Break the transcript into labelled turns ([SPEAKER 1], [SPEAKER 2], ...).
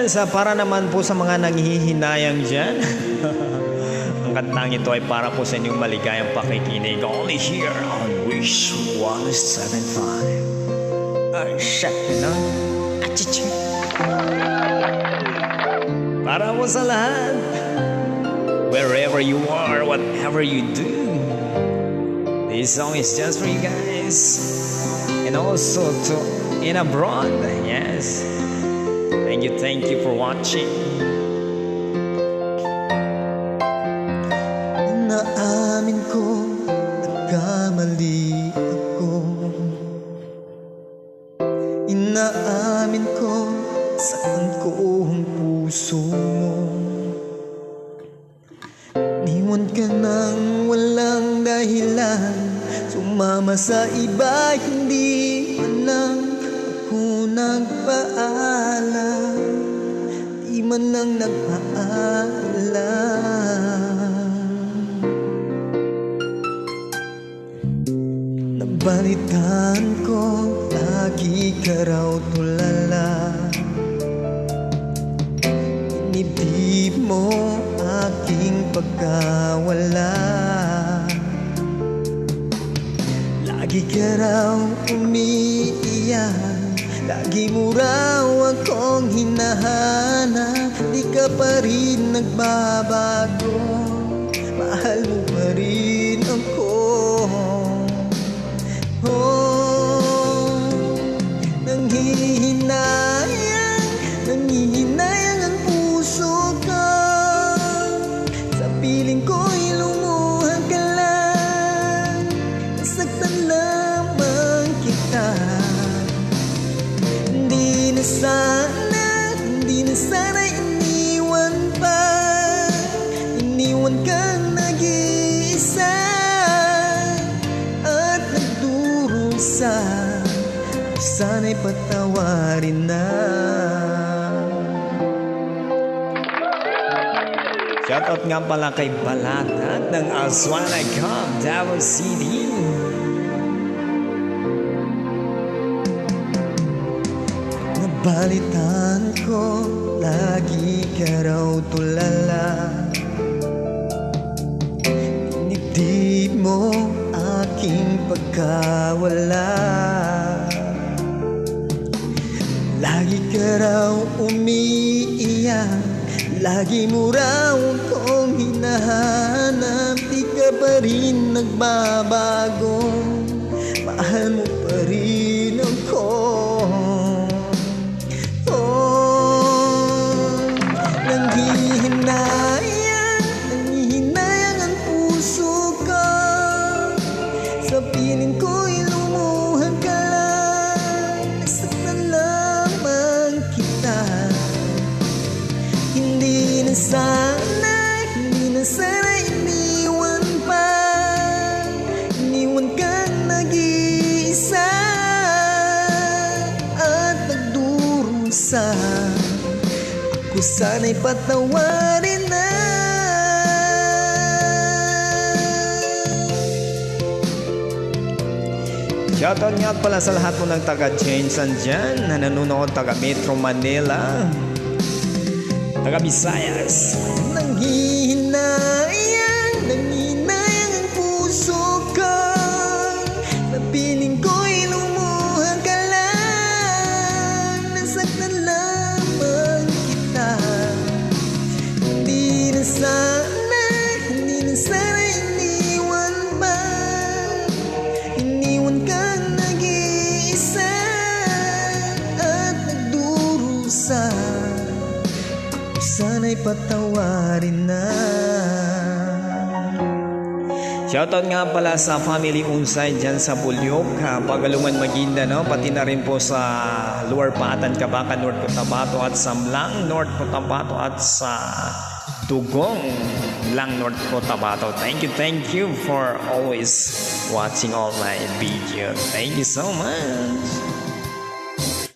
[SPEAKER 1] Yes, para naman po sa mga nanghihinayang dyan. Ang kantang ito ay para po sa inyong maligayang pakikinig. Only here on Wish 175. Shit, no? Achichi. Para po sa lahat. Wherever you are, whatever you do. This song is just for you guys. And also to in abroad. Yes. Thank you for watching.
[SPEAKER 2] Inaamin ko, nagkamali ako. Inaamin ko, saktan ko ang puso mo. Niwan ka nang walang dahilan, sumama sa iba, hindi man lang ako nagpaalam. Di man lang nagpaalam. Nabalitaan ko, lagi ka raw tulala. Inibdib mo aking pagkawala. Lagi ka raw umiiyak, lagi mo raw akong hinahanap. Di ka pa rin nagbabago, mahal mo pa rin ako. Oh, nanghihinayang ang puso ko. Sa piling ko'y lumuha ka lang, nasaktan lamang kita. Hindi na sana iniwan pa. Iniwan kang nag-iisa at nagdurusa. Sana'y patawarin na.
[SPEAKER 1] Shoutout nga pala kay Balatat ng Aswana Cup, Davao City.
[SPEAKER 2] Nabalitaan ko, lagi ka raw tulala. Inibdib mo aking pagkawala. Lagi ka raw umiiyak, lagi mo raw akong hinahanap. Di ka pa rin nagbabago, mahal mo pa rin ako. Nanghihinayang ang puso ko. Sa piling ko'y lumuha ka lang, nasaktan lamang kita. Hindi na sana iniwan pa. Iniwan kang nag-iisa at nagdurusa. Ako sana'y patawarin na.
[SPEAKER 1] Shoutout nga pala sa lahat po ng taga-Jensan dyan na nanonood, taga Metro Manila, taga Visayas.
[SPEAKER 2] Nanghihinayang ang puso ko. Sa piling ko'y lumuha ka lang, nasaktan lamang kita. Hindi na sana iniwan pa. Iniwan kang nag-iisa at nagdurusa. Sana'y patawarin na.
[SPEAKER 1] Shoutout nga pala sa family Unsay dyan sa Bulyog, Pagaluman, Maguindanao, pati na rin po sa Lower Patan, Cabacan, North Cotabato at Samlang, North Cotabato at sa Tugong, Lang, North Cotabato. Thank you for always watching all my videos. Thank you so much.